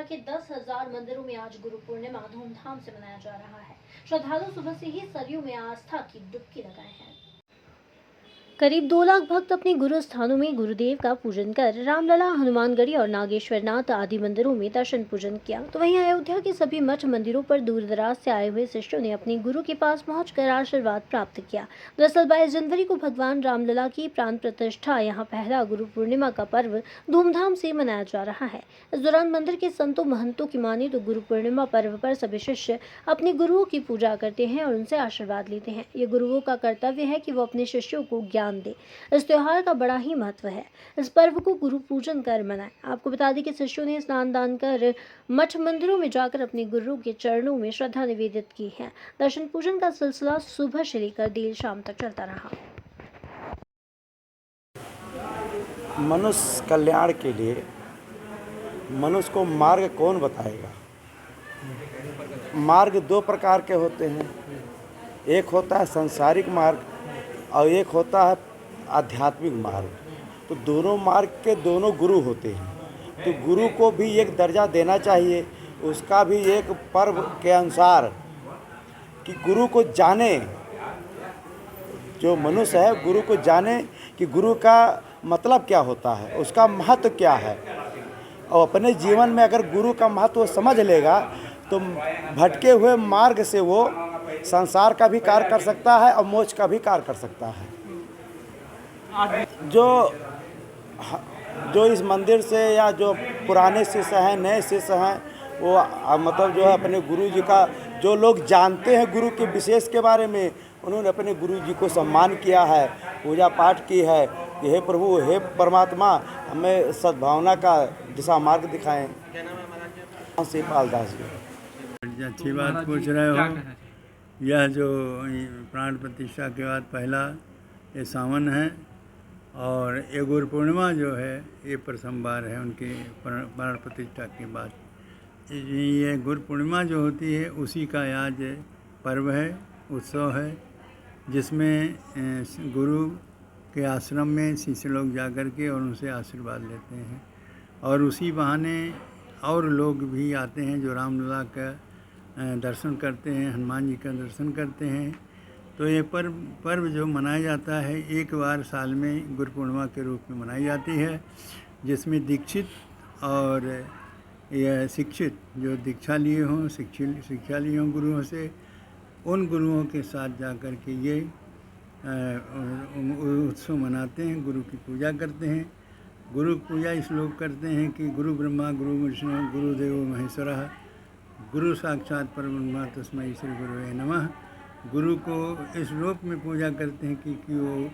के 10,000 मंदिरों में आज गुरु पूर्णिमा धूमधाम से मनाया जा रहा है। श्रद्धालु सुबह से ही सरयू में आस्था की डुबकी लगाए हैं। करीब 2 लाख भक्त अपने गुरु स्थानों में गुरुदेव का पूजन कर रामलला, हनुमानगढ़ी और नागेश्वरनाथ आदि मंदिरों में दर्शन पूजन किया। तो वहीं अयोध्या के सभी मठ मंदिरों पर दूर दराज से आए हुए शिष्यों ने अपने गुरु के पास पहुंचकर आशीर्वाद प्राप्त किया। दरअसल 22 जनवरी को भगवान रामलला की प्राण प्रतिष्ठा यहाँ पहला गुरु पूर्णिमा का पर्व धूमधाम से मनाया जा रहा है। इस दौरान मंदिर के संतों महंतों की माने तो गुरु पूर्णिमा पर्व पर सभी शिष्य अपने गुरुओं की पूजा करते हैं और उनसे आशीर्वाद लेते हैं। ये गुरुओं का कर्तव्य है कि वो अपने शिष्यों को ज्ञान दे। इस त्योहार का बड़ा ही महत्व है। इस पर्व को गुरु पूजन कर मनाएं। आपको बता दें कि शिष्यों ने स्नान दान कर मठ मंदिरों में जाकर अपने गुरु के चरणों में श्रद्धा निवेदित की है। दर्शन पूजन का सिलसिला सुबह से लेकर देर शाम तक चलता रहा। मनुष्य कल्याण के लिए मनुष्य को मार्ग कौन बताएगा। मार्ग दो प्रकार के होते हैं, एक होता है सांसारिक मार्ग और एक होता है आध्यात्मिक मार्ग। तो दोनों मार्ग के दोनों गुरु होते हैं, तो गुरु को भी एक दर्जा देना चाहिए। उसका भी एक पर्व के अनुसार कि गुरु को जाने, जो मनुष्य है गुरु को जाने कि गुरु का मतलब क्या होता है, उसका महत्व क्या है। और अपने जीवन में अगर गुरु का महत्व समझ लेगा तो भटके हुए मार्ग से वो संसार का भी कार्य कर सकता है और मोक्ष का भी कार्य कर सकता है। जो इस मंदिर से या जो पुराने शिष्य हैं, नए शिष्य हैं, वो मतलब जो है अपने गुरु जी का, जो लोग जानते हैं गुरु के विशेष के बारे में, उन्होंने अपने गुरु जी को सम्मान किया है, पूजा पाठ की है कि हे प्रभु, हे परमात्मा, हमें सद्भावना का दिशा मार्ग दिखाएं। शिवपाल दास जी। अच्छी बात पूछ रहे हो। यह जो प्राण प्रतिष्ठा के बाद पहला ये सावन है और ये गुरु पूर्णिमा जो है ये प्रथम बार है उनकी प्राण प्रतिष्ठा के बाद। ये गुरु पूर्णिमा जो होती है उसी का आज पर्व है, उत्सव है, जिसमें गुरु के आश्रम में शिष्य लोग जाकर के और उनसे आशीर्वाद लेते हैं और उसी बहाने और लोग भी आते हैं जो रामलला का दर्शन करते हैं, हनुमान जी का दर्शन करते हैं। तो ये पर्व जो मनाया जाता है एक बार साल में गुरु पूर्णिमा के रूप में मनाई जाती है, जिसमें दीक्षित और यह शिक्षित जो दीक्षा लिए हों, शिक्षा लिए हों गुरुओं से, उन गुरुओं के साथ जाकर के ये उत्सव मनाते हैं, गुरु की पूजा करते हैं। गुरु पूजा इस लोग करते हैं कि गुरु ब्रह्मा गुरु विष्णु गुरुदेव महेश्वरः, गुरु साक्षात परब्रह्म तस्मै श्री गुरुवे नमः। गुरु को इस रूप में पूजा करते हैं कि वो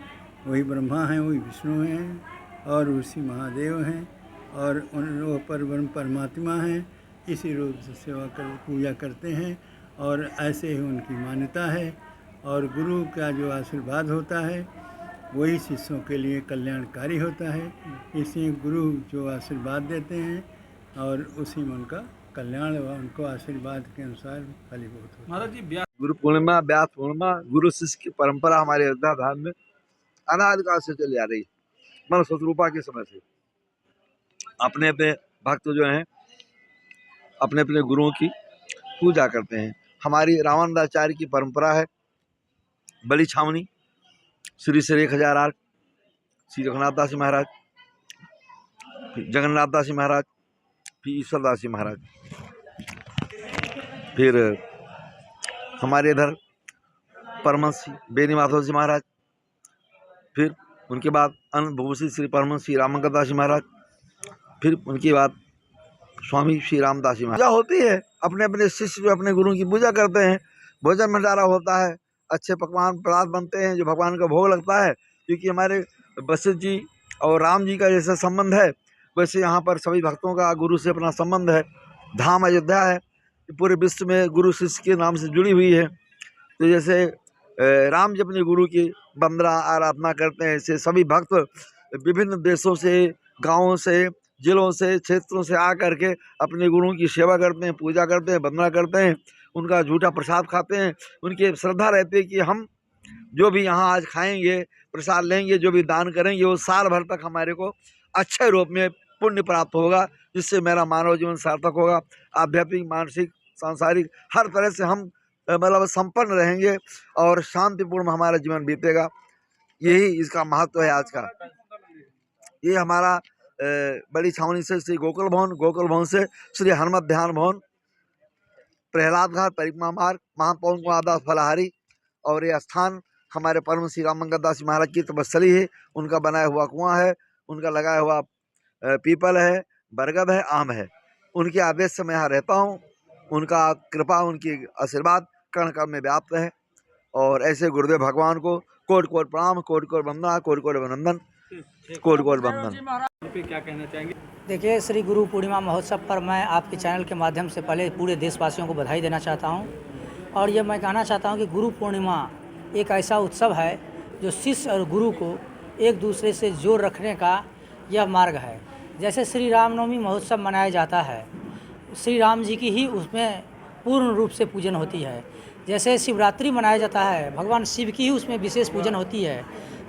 वही ब्रह्मा हैं, वही विष्णु हैं और उसी महादेव हैं और वो परब्रह्म परमात्मा हैं। इसी रूप से सेवा कर पूजा करते हैं और ऐसे ही उनकी मान्यता है। और गुरु का जो आशीर्वाद होता है वही शिष्यों के लिए कल्याणकारी होता है। इसलिए गुरु जो आशीर्वाद देते हैं और उसी में उनका कल्याण व उनको आशीर्वाद के अनुसार फलीभूत होता है। गुरु पूर्णिमा, व्यास पूर्णिमा गुरु शिष्य की परंपरा हमारे अयोध्या धाम में अनादिकाल से चली आ रही है। मन शत्रुपा के समय से अपने अपने भक्त जो हैं अपने अपने गुरुओं की पूजा करते हैं। हमारी रामानंदाचार्य की परंपरा है, बलि छावनी श्री 1008 श्री रघुनाथ दास जी महाराज, जगन्नाथ दास जी महाराज, फिर ईश्वर दास जी महाराज, फिर हमारे इधर परमहंस बेनी माधव जी महाराज, फिर उनके बाद अनंतभूषी श्री परमहंस श्री रामंकर दास जी महाराज, फिर उनके बाद स्वामी श्री रामदास जी महाराज। पूजा होती है, अपने अपने शिष्य जो अपने गुरु की पूजा करते हैं, भोजन भंडारा होता है, अच्छे पकवान पदार्थ बनते हैं जो भगवान का भोग लगता है। क्योंकि हमारे वशिष्ठ जी और राम जी का जैसा संबंध है वैसे यहाँ पर सभी भक्तों का गुरु से अपना संबंध है। धाम अयोध्या है, पूरे विश्व में गुरु शिष्य के नाम से जुड़ी हुई है। तो जैसे राम जी अपने गुरु की वंदना आराधना करते हैं, ऐसे सभी भक्त विभिन्न देशों से, गाँवों से, जिलों से, क्षेत्रों से आकर के अपने गुरुओं की सेवा करते हैं, पूजा करते हैं, वंदना करते हैं, उनका झूठा प्रसाद खाते हैं। उनकी श्रद्धा रहती है कि हम जो भी यहाँ आज खाएंगे, प्रसाद लेंगे, जो भी दान करेंगे, वो साल भर तक हमारे को अच्छे रूप में पुण्य प्राप्त होगा, जिससे मेरा मानव जीवन सार्थक होगा। आध्यात्मिक, मानसिक, सांसारिक हर तरह से हम मतलब संपन्न रहेंगे और शांतिपूर्ण हमारा जीवन बीतेगा। यही इसका महत्व है आज का। ये हमारा बड़ी छावनी से श्री गोकुल भवन से श्री हनुमत ध्यान भवन, प्रहलाद घाट, परिक्रमा मार्ग, महापौन को आदास फलाहारी, और ये स्थान हमारे परम श्री रामंगत दास जी महाराज की तपस्थली है। उनका बनाया हुआ कुआं है, उनका लगाया हुआ पीपल है, बरगद है, आम है। उनके आदेश से मैं यहाँ रहता हूँ। उनका कृपा, उनकी आशीर्वाद कण कण में व्याप्त है। और ऐसे गुरुदेव भगवान को कोटि कोटि प्रणाम, कोटि कोटि वंदना, कोटि कोटि अभिनंदन, कोटि कोटि वंदन। क्या कहना चाहेंगे? देखिए, श्री गुरु पूर्णिमा महोत्सव पर मैं आपके चैनल के माध्यम से पहले पूरे देशवासियों को बधाई देना चाहता हूं। और ये मैं कहना चाहता हूं कि गुरु पूर्णिमा एक ऐसा उत्सव है जो शिष्य और गुरु को एक दूसरे से जोड़ रखने का यह मार्ग है। जैसे श्री रामनवमी महोत्सव मनाया जाता है, श्री राम जी की ही उसमें पूर्ण रूप से पूजन होती है। जैसे शिवरात्रि मनाया जाता है, भगवान शिव की ही उसमें विशेष पूजन होती है।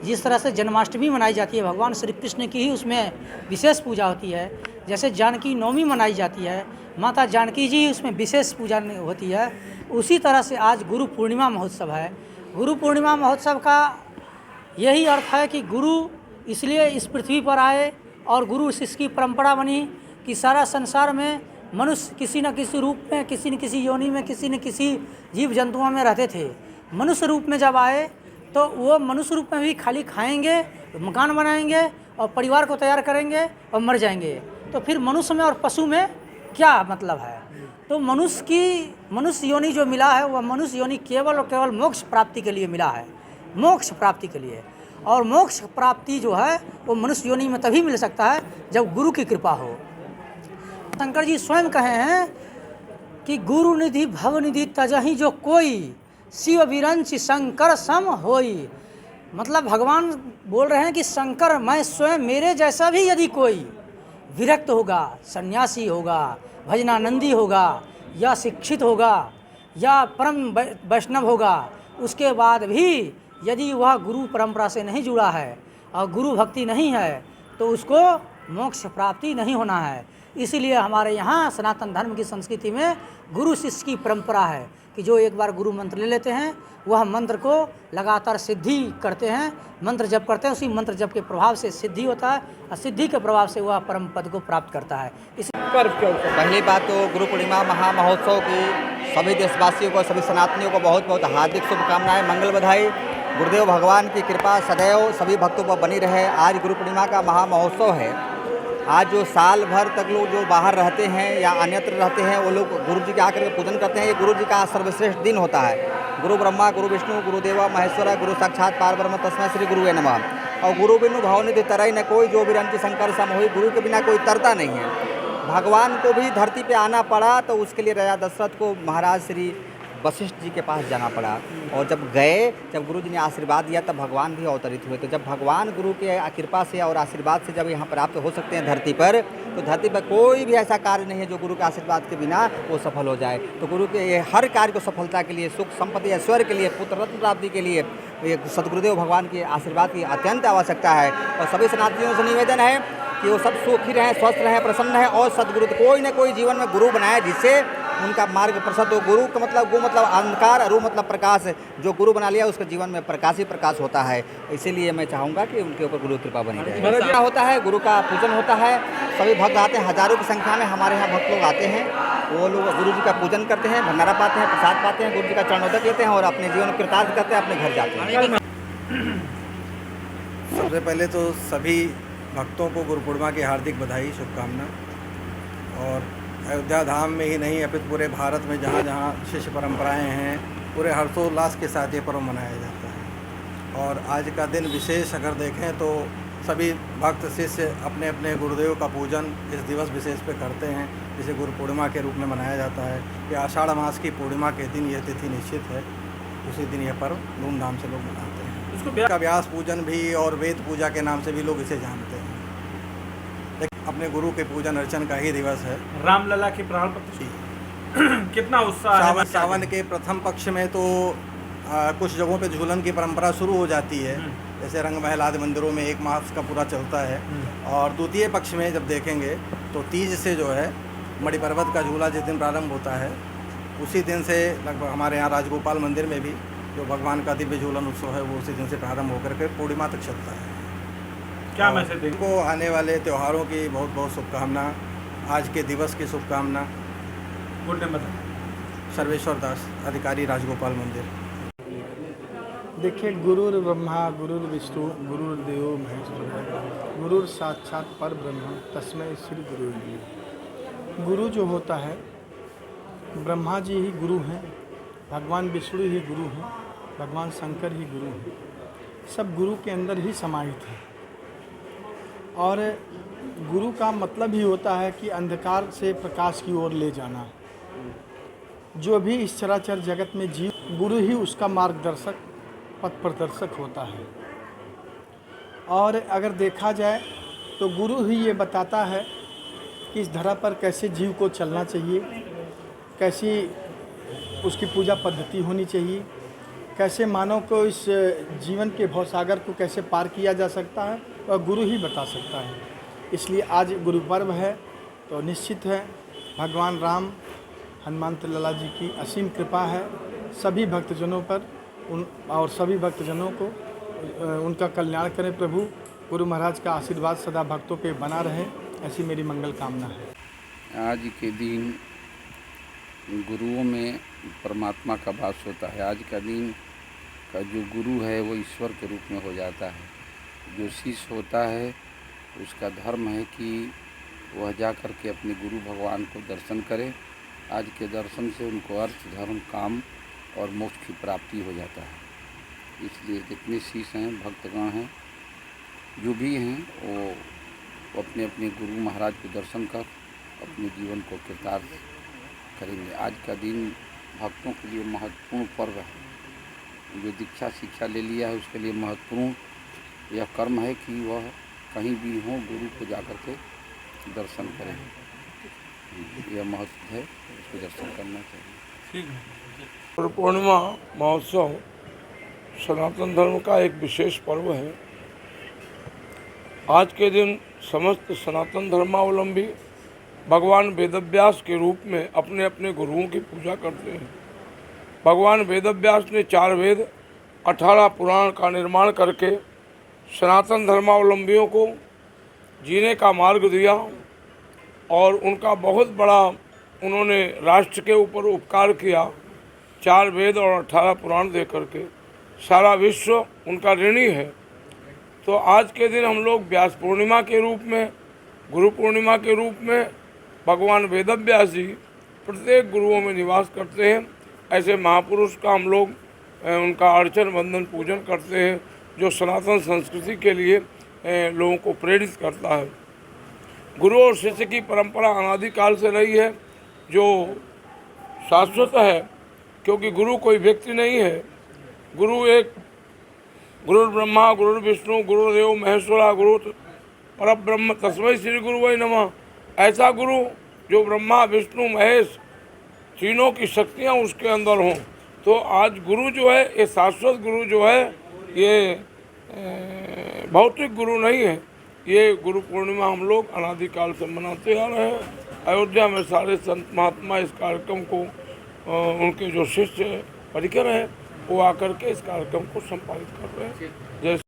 जिस तरह से जन्माष्टमी मनाई जाती है, भगवान श्री कृष्ण की ही उसमें विशेष पूजा होती है। जैसे जानकी नवमी मनाई जाती है, माता जानकी जी उसमें विशेष पूजा होती है। उसी तरह से आज गुरु पूर्णिमा महोत्सव है। गुरु पूर्णिमा महोत्सव का यही अर्थ है कि गुरु इसलिए इस पृथ्वी पर आए और गुरु शिष्य की परंपरा बनी कि सारा संसार में मनुष्य किसी न किसी रूप में, किसी न किसी योनि में, किसी न किसी जीव जंतुओं में रहते थे। मनुष्य रूप में जब आए तो वो मनुष्य रूप में भी खाली खाएंगे, मकान बनाएंगे और परिवार को तैयार करेंगे और मर जाएंगे। तो फिर मनुष्य में और पशु में क्या मतलब है? तो मनुष्य योनि जो मिला है वह मनुष्य योनि केवल और केवल मोक्ष प्राप्ति के लिए मिला है, मोक्ष प्राप्ति के लिए। और मोक्ष प्राप्ति जो है वो मनुष्य योनि में तभी मिल सकता है जब गुरु की कृपा हो। शंकर जी स्वयं कहे हैं कि गुरु निधि भव निधि तजहि जो कोई, शिव विरंच शंकर सम होई। मतलब भगवान बोल रहे हैं कि शंकर, मैं स्वयं, मेरे जैसा भी यदि कोई विरक्त होगा, सन्यासी होगा, भजनानंदी होगा, या शिक्षित होगा, या परम वैष्णव होगा, उसके बाद भी यदि वह गुरु परंपरा से नहीं जुड़ा है और गुरु भक्ति नहीं है तो उसको मोक्ष प्राप्ति नहीं होना है। इसीलिए हमारे यहाँ सनातन धर्म की संस्कृति में गुरु शिष्य की परंपरा है कि जो एक बार गुरु मंत्र ले लेते हैं वह मंत्र को लगातार सिद्धि करते हैं। मंत्र जप करते हैं, उसी मंत्र जप के प्रभाव से सिद्धि होता है और सिद्धि के प्रभाव से वह परम पद को प्राप्त करता है। इस पर्व के अवसर पहली बात तो गुरु पूर्णिमा महामहोत्सव की सभी देशवासियों को, सभी सनातनियों को बहुत बहुत हार्दिक शुभकामनाएं, मंगल बधाई। गुरुदेव भगवान की कृपा सदैव सभी भक्तों पर बनी रहे। आज गुरु पूर्णिमा का महामहोत्सव है। आज जो साल भर तक लोग जो बाहर रहते हैं या अन्यत्र रहते हैं वो लोग गुरु जी के आकर के पूजन करते हैं। ये गुरु जी का सर्वश्रेष्ठ दिन होता है। गुरु ब्रह्मा, गुरु विष्णु, गुरुदेवा महेश्वरा, गुरु साक्षात पारब्रह्म तस्मै श्री गुरुवे नमः। और गुरु बिनु भवनिधि तरई न कोई, जो बिरंची शंकर सम होई। गुरु के बिना कोई तरता नहीं है। भगवान को भी धरती पे आना पड़ा तो उसके लिए राजा दशरथ को महाराज श्री वशिष्ठ जी के पास जाना पड़ा। और जब गए, जब गुरु जी ने आशीर्वाद दिया तब भगवान भी अवतरित हुए। तो जब भगवान गुरु के कृपा से और आशीर्वाद से जब यहाँ प्राप्त हो सकते हैं धरती पर, तो धरती पर कोई भी ऐसा कार्य नहीं है जो गुरु के आशीर्वाद के बिना वो सफल हो जाए। तो गुरु के ये हर कार्य को सफलता के लिए, सुख संपत्ति ऐश्वर्य के लिए, पुत्र रत्न प्राप्ति के लिए ये सदगुरुदेव भगवान के आशीर्वाद की अत्यंत आवश्यकता है। और सभी सनातनियों से निवेदन है कि वो सब सुखी रहें, स्वस्थ रहें, प्रसन्न रहें और सदगुरु कोई न कोई जीवन में गुरु बनाए जिससे उनका मार्ग प्रशस्त हो। गुरु का मतलब, गु मतलब अंधकार, अरु मतलब प्रकाश। जो गुरु बना लिया उसके जीवन में प्रकाश ही प्रकाश होता है। इसीलिए मैं चाहूँगा कि उनके ऊपर गुरु कृपा बनी रहे। क्या होता है, गुरु का पूजन होता है, सभी भक्त आते हैं, हजारों की संख्या में हमारे यहाँ भक्त लोग आते हैं। वो लोग गुरु जी का पूजन करते हैं, भंडारा पाते हैं, प्रसाद पाते हैं, गुरु जी का चरणोदक लेते हैं और अपने जीवन में कृतार्थ करते हैं, अपने घर जाते हैं। सबसे पहले तो सभी भक्तों को गुरु पूर्णिमा की हार्दिक बधाई, शुभकामना। और अयोध्या धाम में ही नहीं अपितु पूरे भारत में जहाँ जहाँ शिष्य परंपराएं हैं, पूरे हर्षोल्लास के साथ ये पर्व मनाया जाता है। और आज का दिन विशेष अगर देखें तो सभी भक्त शिष्य अपने अपने गुरुदेव का पूजन इस दिवस विशेष पे करते हैं, जिसे गुरु पूर्णिमा के रूप में मनाया जाता है। कि आषाढ़ मास की पूर्णिमा के दिन यह तिथि निश्चित है, उसी दिन यह पर्व धूमधाम से लोग मनाते हैं। उसको व्यास पूजन भी और वेद पूजा के नाम से भी लोग इसे जानते हैं। अपने गुरु के पूजन अर्चन का ही दिवस है। रामलला की प्राण प्रतिष्ठा कितना उत्साह है। सावन के प्रथम पक्ष में तो कुछ जगहों पे झूलन की परंपरा शुरू हो जाती है, जैसे रंग महल आदि मंदिरों में 1 मास का पूरा चलता है। और द्वितीय पक्ष में जब देखेंगे तो तीज से जो है मणि पर्वत का झूला जिस दिन प्रारंभ होता है उसी दिन से लगभग हमारे यहाँ राजगोपाल मंदिर में भी जो भगवान का दिव्य झूलन उत्सव है वो उसी दिन से प्रारंभ होकर के पूर्णिमा तक चलता है। क्या मैसेज देंगे? को आने वाले त्योहारों की बहुत बहुत शुभकामना, आज के दिवस की शुभकामना। गुड नेम बताएं। सर्वेश्वर दास, अधिकारी राजगोपाल मंदिर। देखिए, गुरुर् ब्रह्मा गुरुर् विष्णु गुरुर्देव महेश्वर, गुरुर् साक्षात पर ब्रह्म तस्मै श्री गुरु नमः। गुरु जो होता है, ब्रह्मा जी ही गुरु हैं, भगवान विष्णु ही गुरु हैं, भगवान शंकर ही गुरु हैं, सब गुरु के अंदर ही समाहित हैं। और गुरु का मतलब ही होता है कि अंधकार से प्रकाश की ओर ले जाना। जो भी इस चराचर जगत में जीव, गुरु ही उसका मार्गदर्शक पथ प्रदर्शक होता है। और अगर देखा जाए तो गुरु ही ये बताता है कि इस धरा पर कैसे जीव को चलना चाहिए, कैसी उसकी पूजा पद्धति होनी चाहिए, कैसे मानव को इस जीवन के भवसागर को कैसे पार किया जा सकता है, और गुरु ही बता सकता है। इसलिए आज गुरु पर्व है तो निश्चित है भगवान राम हनुमंत लाला जी की असीम कृपा है सभी भक्तजनों पर, और सभी भक्तजनों को उनका कल्याण करें प्रभु। गुरु महाराज का आशीर्वाद सदा भक्तों पे बना रहे, ऐसी मेरी मंगल कामना है। आज के दिन गुरुओं में परमात्मा का वास होता है। आज का दिन का जो गुरु है वो ईश्वर के रूप में हो जाता है। जो शिष्य होता है उसका धर्म है कि वह जा कर के अपने गुरु भगवान को दर्शन करे। आज के दर्शन से उनको अर्थ, धर्म, काम और मोक्ष की प्राप्ति हो जाता है। इसलिए जितने शिष्य हैं, भक्तगण हैं, जो भी हैं, वो अपने अपने गुरु महाराज को दर्शन कर अपने जीवन को कृतार्थ करेंगे। आज का दिन भक्तों के लिए महत्वपूर्ण पर्व है। जो दीक्षा शिक्षा ले लिया है उसके लिए महत्वपूर्ण यह कर्म है कि वह कहीं भी हो गुरु को जाकर के दर्शन करें। यह महत्व है, उसको दर्शन करना चाहिए। गुरु पूर्णिमा महोत्सव सनातन धर्म का एक विशेष पर्व है। आज के दिन समस्त सनातन धर्मावलंबी भगवान वेदव्यास के रूप में अपने अपने गुरुओं की पूजा करते हैं। भगवान वेदव्यास ने 4 वेद 18 पुराण का निर्माण करके सनातन धर्मावलंबियों को जीने का मार्ग दिया, और उनका बहुत बड़ा उन्होंने राष्ट्र के ऊपर उपकार किया। 4 वेद और 18 पुराण दे करके सारा विश्व उनका ऋणी है। तो आज के दिन हम लोग व्यास पूर्णिमा के रूप में, गुरु पूर्णिमा के रूप में भगवान वेदव्यास जी प्रत्येक गुरुओं में निवास करते हैं। ऐसे महापुरुष का हम लोग उनका अर्चन वंदन पूजन करते हैं, जो सनातन संस्कृति के लिए लोगों को प्रेरित करता है। गुरु और शिष्य की परंपरा अनादिकाल से रही है, जो शाश्वत है, क्योंकि गुरु कोई व्यक्ति नहीं है। गुरु एक गुरु ब्रह्मा गुरु विष्णु गुरुदेव महेश्वरा गुरु परब्रह्म तस्मै श्री गुरुवे नमः। ऐसा गुरु जो ब्रह्मा विष्णु महेश तीनों की शक्तियाँ उसके अंदर हों। तो आज गुरु जो है, ये शाश्वत गुरु जो है, ये भौतिक गुरु नहीं है। ये गुरु पूर्णिमा हम लोग अनादिकाल से मनाते आ रहे हैं। अयोध्या में सारे संत महात्मा इस कार्यक्रम को, उनके जो शिष्य परिकर हैं, वो आकर के इस कार्यक्रम को संपादित कर रहे हैं। जैसे